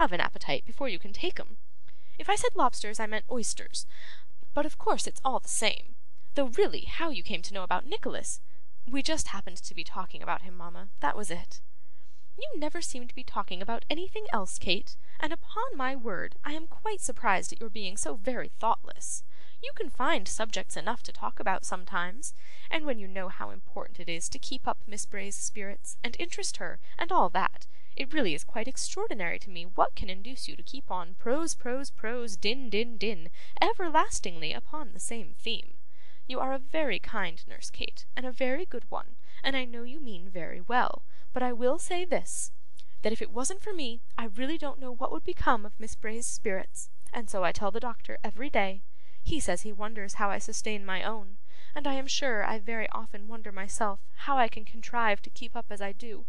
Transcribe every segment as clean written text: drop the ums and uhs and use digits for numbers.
have an appetite before you can take 'em. If I said lobsters, I meant oysters, but of course it's all the same. Though really, how you came to know about Nicholas, we just happened to be talking about him, mama, that was it.' 'You never seem to be talking about anything else, Kate, and upon my word I am quite surprised at your being so very thoughtless. You can find subjects enough to talk about sometimes, and when you know how important it is to keep up Miss Bray's spirits, and interest her, and all that, it really is quite extraordinary to me what can induce you to keep on prose, din, din, din, everlastingly upon the same theme. You are a very kind nurse, Kate, and a very good one, and I know you mean very well, but I will say this, that if it wasn't for me, I really don't know what would become of Miss Bray's spirits, and so I tell the doctor every day. He says he wonders how I sustain my own, and I am sure I very often wonder myself how I can contrive to keep up as I do.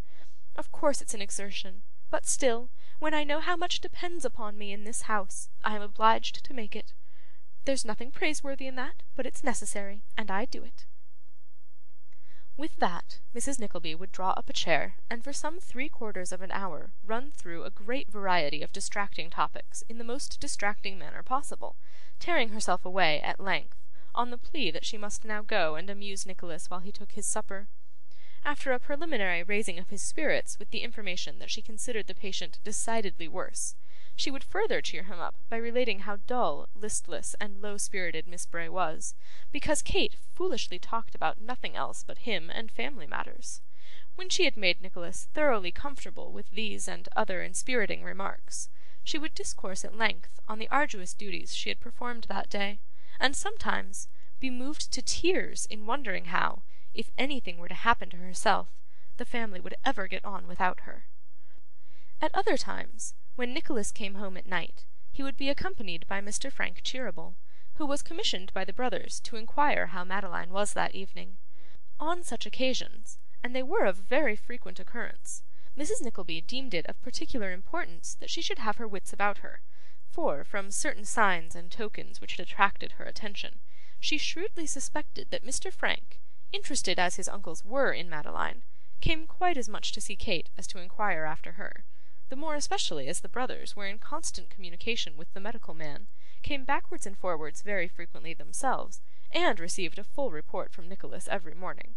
Of course it's an exertion, but still, when I know how much depends upon me in this house, I am obliged to make it. There's nothing praiseworthy in that, but it's necessary, and I do it.' With that, Mrs. Nickleby would draw up a chair, and for some 3/4 of an hour run through a great variety of distracting topics in the most distracting manner possible, tearing herself away, at length, on the plea that she must now go and amuse Nicholas while he took his supper. After a preliminary raising of his spirits with the information that she considered the patient decidedly worse, she would further cheer him up by relating how dull, listless, and low-spirited Miss Bray was, because Kate foolishly talked about nothing else but him and family matters. When she had made Nicholas thoroughly comfortable with these and other inspiriting remarks, she would discourse at length on the arduous duties she had performed that day, and sometimes be moved to tears in wondering how, if anything were to happen to herself, the family would ever get on without her. At other times, when Nicholas came home at night, he would be accompanied by Mr. Frank Cheeryble, who was commissioned by the brothers to inquire how Madeline was that evening. On such occasions, and they were of very frequent occurrence, Mrs. Nickleby deemed it of particular importance that she should have her wits about her, for, from certain signs and tokens which had attracted her attention, she shrewdly suspected that Mr. Frank, interested as his uncles were in Madeline, came quite as much to see Kate as to inquire after her, the more especially as the brothers were in constant communication with the medical man, came backwards and forwards very frequently themselves, and received a full report from Nicholas every morning.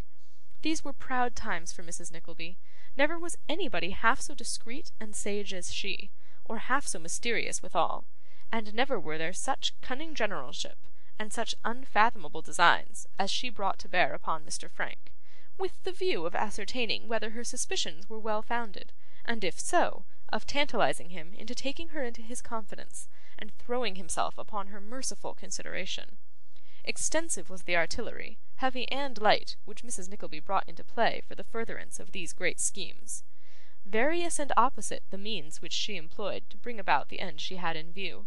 These were proud times for Mrs. Nickleby. Never was anybody half so discreet and sage as she, or half so mysterious withal, and never were there such cunning generalship, and such unfathomable designs, as she brought to bear upon Mr. Frank, with the view of ascertaining whether her suspicions were well founded, and if so, of tantalising him into taking her into his confidence, and throwing himself upon her merciful consideration. Extensive was the artillery, heavy and light, which Mrs. Nickleby brought into play for the furtherance of these great schemes. Various and opposite the means which she employed to bring about the end she had in view.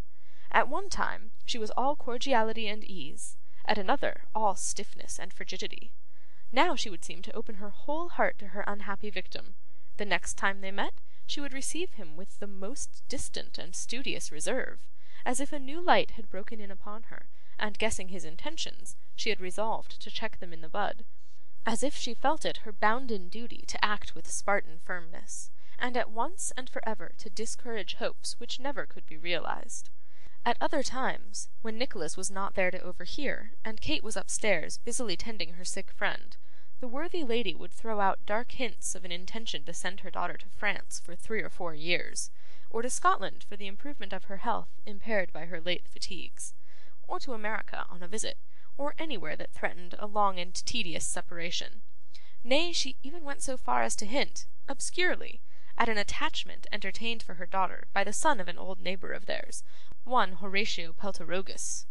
At one time, she was all cordiality and ease; at another, all stiffness and frigidity. Now she would seem to open her whole heart to her unhappy victim; the next time they met, she would receive him with the most distant and studious reserve, as if a new light had broken in upon her, and guessing his intentions, she had resolved to check them in the bud, as if she felt it her bounden duty to act with Spartan firmness, and at once and for ever to discourage hopes which never could be realised. At other times, when Nicholas was not there to overhear, and Kate was upstairs busily tending her sick friend, the worthy lady would throw out dark hints of an intention to send her daughter to France for 3 or 4 years, or to Scotland for the improvement of her health impaired by her late fatigues, or to America on a visit, or anywhere that threatened a long and tedious separation. Nay, she even went so far as to hint, obscurely, at an attachment entertained for her daughter by the son of an old neighbour of theirs, one Horatio Peltirogus,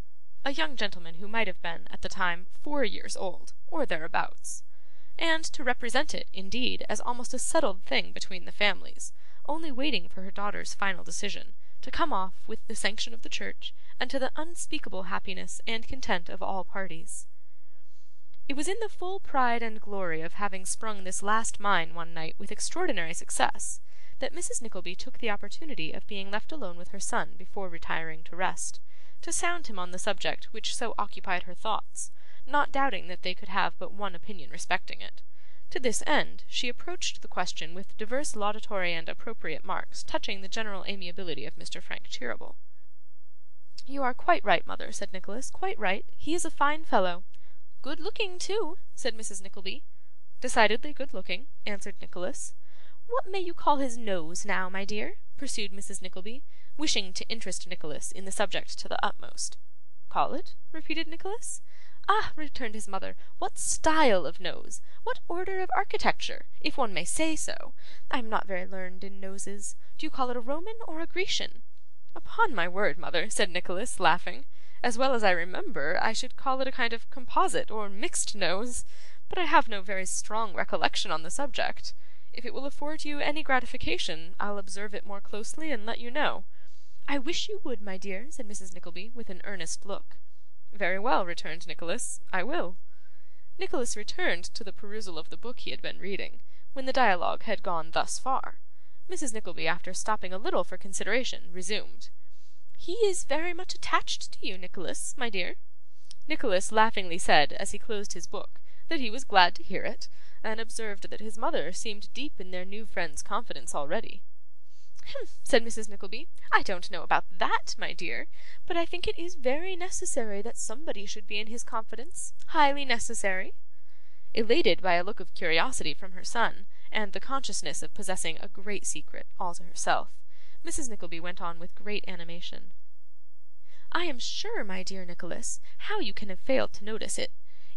a young gentleman who might have been, at the time, 4 years old, or thereabouts, and to represent it, indeed, as almost a settled thing between the families, only waiting for her daughter's final decision, to come off with the sanction of the church, and to the unspeakable happiness and content of all parties. It was in the full pride and glory of having sprung this last mine one night with extraordinary success, that Mrs. Nickleby took the opportunity of being left alone with her son before retiring to rest, to sound him on the subject which so occupied her thoughts, not doubting that they could have but one opinion respecting it, To this end, she approached the question with divers laudatory and appropriate marks touching the general amiability of Mr. Frank Cheeryble. 'You are quite right, mother,' said Nicholas, 'quite right. He is a fine fellow.' 'Good looking too,' said Mrs. Nickleby. 'Decidedly good looking,' answered Nicholas. 'What may you call his nose, now, my dear?' pursued Mrs. Nickleby, wishing to interest Nicholas in the subject to the utmost. 'Call it?' repeated Nicholas. 'Ah!' returned his mother, 'what style of nose? What order of architecture, if one may say so? I am not very learned in noses. Do you call it a Roman or a Grecian?' 'Upon my word, mother,' said Nicholas, laughing, 'as well as I remember, I should call it a kind of composite or mixed nose. But I have no very strong recollection on the subject. If it will afford you any gratification, I'll observe it more closely and let you know.' 'I wish you would, my dear,' said Mrs. Nickleby, with an earnest look. 'Very well,' returned Nicholas, 'I will.' Nicholas returned to the perusal of the book he had been reading, when the dialogue had gone thus far. Mrs. Nickleby, after stopping a little for consideration, resumed. 'He is very much attached to you, Nicholas, my dear?' Nicholas laughingly said, as he closed his book, that he was glad to hear it, and observed that his mother seemed deep in their new friend's confidence already. 'Humph!' said Mrs. Nickleby, 'I don't know about that, my dear, but I think it is very necessary that somebody should be in his confidence. Highly necessary.' Elated by a look of curiosity from her son, and the consciousness of possessing a great secret all to herself, Mrs. Nickleby went on with great animation. 'I am sure, my dear Nicholas, how you can have failed to notice it,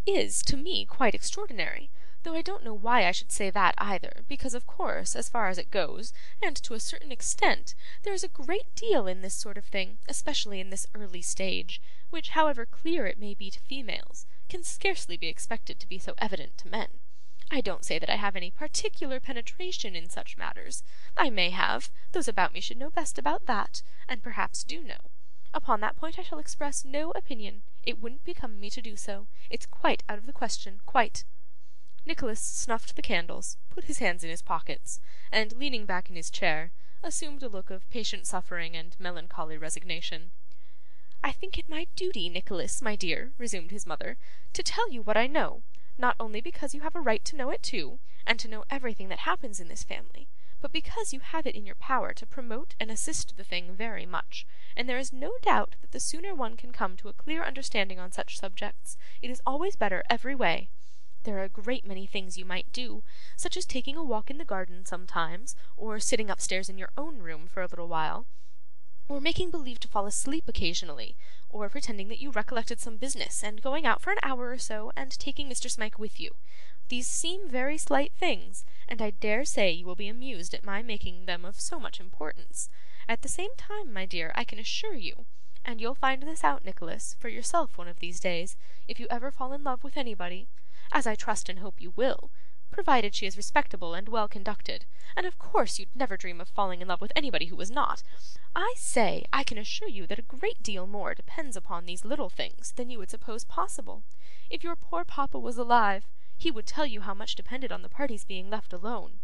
is, to me, quite extraordinary, though I don't know why I should say that either, because of course, as far as it goes, and to a certain extent, there is a great deal in this sort of thing, especially in this early stage, which, however clear it may be to females, can scarcely be expected to be so evident to men. I don't say that I have any particular penetration in such matters. I may have; those about me should know best about that, and perhaps do know. Upon that point I shall express no opinion. It wouldn't become me to do so. It's quite out of the question, quite.' Nicholas snuffed the candles, put his hands in his pockets, and leaning back in his chair, assumed a look of patient suffering and melancholy resignation. 'I think it my duty, Nicholas, my dear,' resumed his mother, 'to tell you what I know, not only because you have a right to know it too, and to know everything that happens in this family, but because you have it in your power to promote and assist the thing very much, and there is no doubt that the sooner one can come to a clear understanding on such subjects, it is always better every way. There are a great many things you might do, such as taking a walk in the garden sometimes, or sitting upstairs in your own room for a little while, or making believe to fall asleep occasionally, or pretending that you recollected some business, and going out for an hour or so, and taking Mr. Smike with you. These seem very slight things, and I dare say you will be amused at my making them of so much importance. At the same time, my dear, I can assure you, and you'll find this out, Nicholas, for yourself one of these days, if you ever fall in love with anybody, as I trust and hope you will, provided she is respectable and well conducted, and of course you'd never dream of falling in love with anybody who was not. I say, I can assure you that a great deal more depends upon these little things than you would suppose possible. If your poor papa was alive, he would tell you how much depended on the parties being left alone.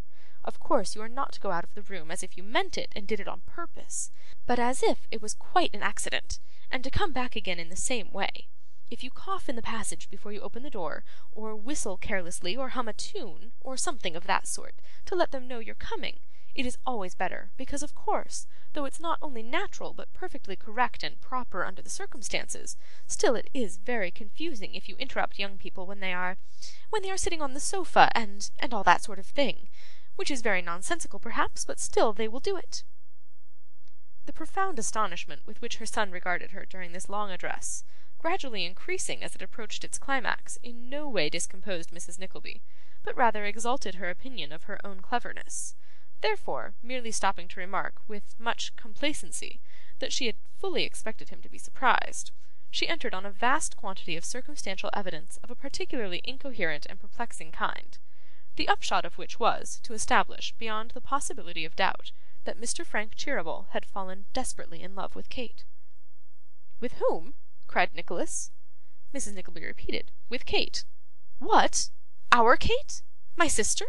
Of course you are not to go out of the room as if you meant it and did it on purpose, but as if it was quite an accident, and to come back again in the same way. If you cough in the passage before you open the door, or whistle carelessly, or hum a tune, or something of that sort, to let them know you're coming, it is always better, because of course, though it's not only natural but perfectly correct and proper under the circumstances, still it is very confusing if you interrupt young people when they are sitting on the sofa, and all that sort of thing, which is very nonsensical perhaps, but still they will do it.' The profound astonishment with which her son regarded her during this long address, gradually increasing as it approached its climax, in no way discomposed Mrs. Nickleby, but rather exalted her opinion of her own cleverness. Therefore, merely stopping to remark, with much complacency, that she had fully expected him to be surprised, she entered on a vast quantity of circumstantial evidence of a particularly incoherent and perplexing kind, the upshot of which was, to establish, beyond the possibility of doubt, that Mr. Frank Cheeryble had fallen desperately in love with Kate. 'With whom?' cried Nicholas. Mrs. Nickleby repeated, 'With Kate.' 'What! Our Kate? My sister?'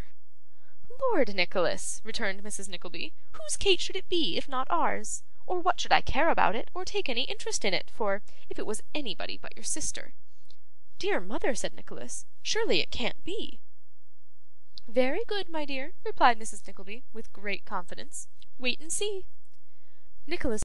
'Lord, Nicholas,' returned Mrs. Nickleby, 'whose Kate should it be, if not ours? Or what should I care about it, or take any interest in it, for, if it was anybody but your sister?' 'Dear mother,' said Nicholas, 'surely it can't be. 'Very good, my dear,' replied Mrs. Nickleby, with great confidence. 'Wait and see.' Nicholas